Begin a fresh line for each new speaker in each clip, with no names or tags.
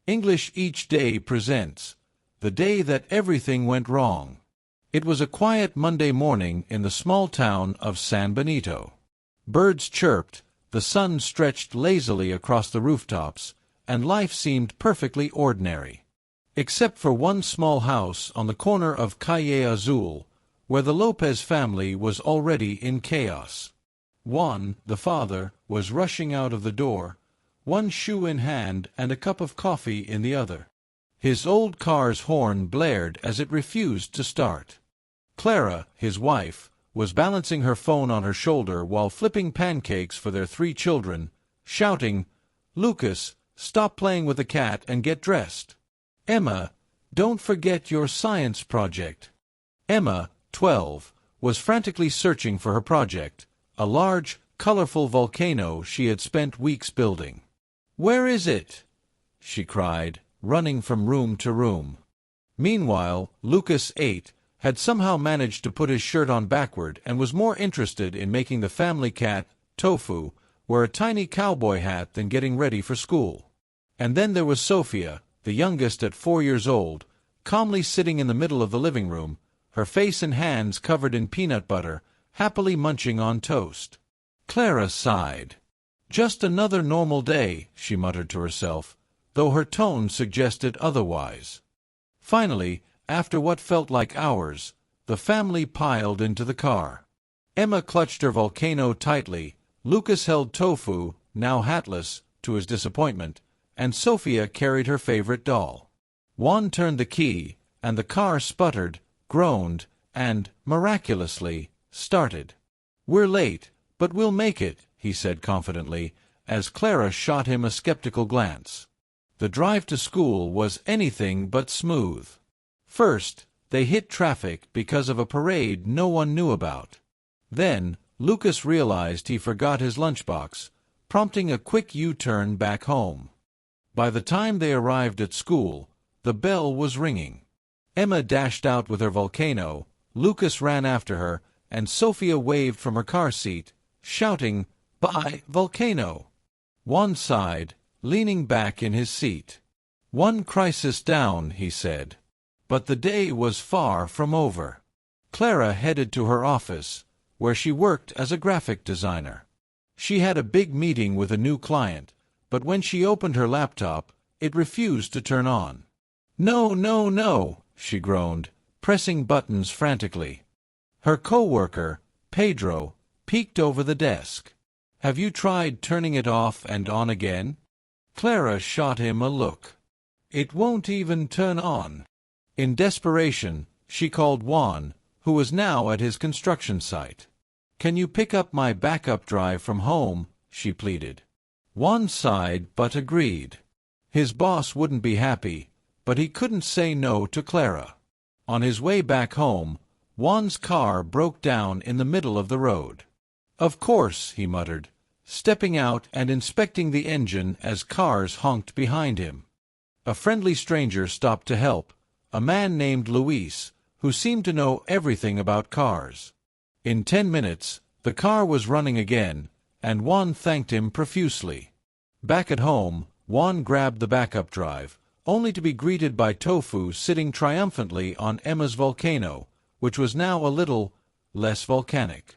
English Each Day presents The Day That Everything Went Wrong. It was a quiet Monday morning in the small town of San Benito. Birds chirped, the sun stretched lazily across the rooftops, and life seemed perfectly ordinary. Except for one small house on the corner of Calle Azul, where the Lopez family was already in chaos. Juan, the father, was rushing out of the door, one shoe in hand and a cup of coffee in the other. His old car's horn blared as it refused to start. Clara, his wife, was balancing her phone on her shoulder while flipping pancakes for their 3 children, shouting, "Lucas, stop playing with the cat and get dressed. Emma, don't forget your science project." Emma, 12, was frantically searching for her project, a large, colorful volcano she had spent weeks building. "Where is it?" she cried, running from room to room. Meanwhile, Lucas, 8, had somehow managed to put his shirt on backward and was more interested in making the family cat, Tofu, wear a tiny cowboy hat than getting ready for school. And then there was Sophia, the youngest at 4 years old, calmly sitting in the middle of the living room, her face and hands covered in peanut butter, happily munching on toast. Clara sighed. "Just another normal day," she muttered to herself, though her tone suggested otherwise. Finally, after what felt like hours, the family piled into the car. Emma clutched her volcano tightly, Lucas held Tofu, now hatless, to his disappointment, and Sophia carried her favorite doll. Juan turned the key, and the car sputtered, groaned, and, miraculously, started. "We're late, but we'll make it," he said confidently, as Clara shot him a skeptical glance. The drive to school was anything but smooth. First, they hit traffic because of a parade no one knew about. Then, Lucas realized he forgot his lunchbox, prompting a quick U-turn back home. By the time they arrived at school, the bell was ringing. Emma dashed out with her volcano, Lucas ran after her, and Sophia waved from her car seat, shouting, "Bye, volcano!" Juan sighed, leaning back in his seat. "One crisis down," he said. But the day was far from over. Clara headed to her office, where she worked as a graphic designer. She had a big meeting with a new client, but when she opened her laptop, it refused to turn on. "No, no, no," she groaned, pressing buttons frantically. Her co-worker, Pedro, peeked over the desk. "Have you tried turning it off and on again?" Clara shot him a look. "It won't even turn on." In desperation, she called Juan, who was now at his construction site. "Can you pick up my backup drive from home?" she pleaded. Juan sighed but agreed. His boss wouldn't be happy, but he couldn't say no to Clara. On his way back home, Juan's car broke down in the middle of the road. "Of course," he muttered, stepping out and inspecting the engine as cars honked behind him. A friendly stranger stopped to help, a man named Luis, who seemed to know everything about cars. In 10 minutes, the car was running again, and Juan thanked him profusely. Back at home, Juan grabbed the backup drive, only to be greeted by Tofu sitting triumphantly on Emma's volcano, which was now a little less volcanic.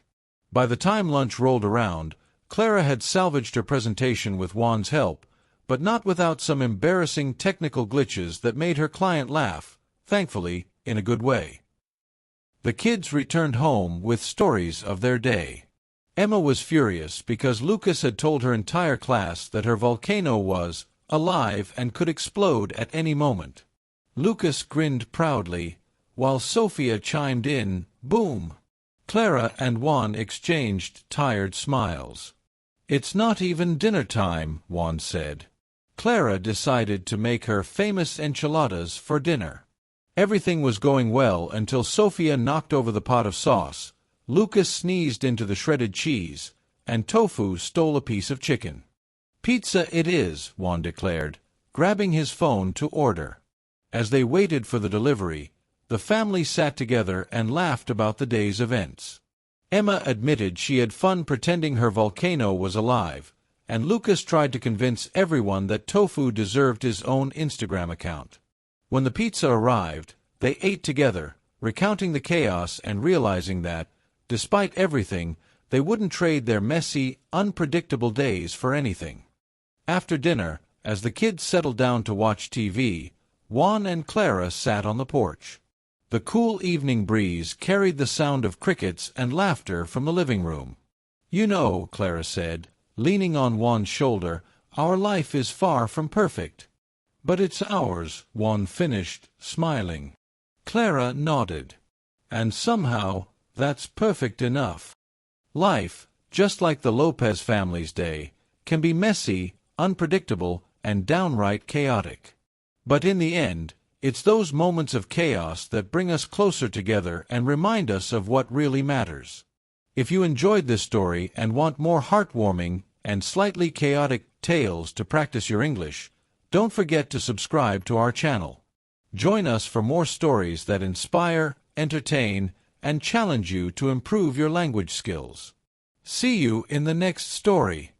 By the time lunch rolled around, Clara had salvaged her presentation with Juan's help, but not without some embarrassing technical glitches that made her client laugh, thankfully, in a good way. The kids returned home with stories of their day. Emma was furious because Lucas had told her entire class that her volcano was alive and could explode at any moment. Lucas grinned proudly, while Sophia chimed in, "Boom!" Clara and Juan exchanged tired smiles. "It's not even dinner time," Juan said. Clara decided to make her famous enchiladas for dinner. Everything was going well until Sophia knocked over the pot of sauce, Lucas sneezed into the shredded cheese, and Tofu stole a piece of chicken. "Pizza it is," Juan declared, grabbing his phone to order. As they waited for the delivery, the family sat together and laughed about the day's events. Emma admitted she had fun pretending her volcano was alive, and Lucas tried to convince everyone that Tofu deserved his own Instagram account. When the pizza arrived, they ate together, recounting the chaos and realizing that, despite everything, they wouldn't trade their messy, unpredictable days for anything. After dinner, as the kids settled down to watch TV, Juan and Clara sat on the porch. The cool evening breeze carried the sound of crickets and laughter from the living room. "You know," Clara said, leaning on Juan's shoulder, "our life is far from perfect." "But it's ours," Juan finished, smiling. Clara nodded. "And somehow, that's perfect enough." Life, just like the Lopez family's day, can be messy, unpredictable, and downright chaotic. But in the end, it's those moments of chaos that bring us closer together and remind us of what really matters. If you enjoyed this story and want more heartwarming and slightly chaotic tales to practice your English, don't forget to subscribe to our channel. Join us for more stories that inspire, entertain, and challenge you to improve your language skills. See you in the next story.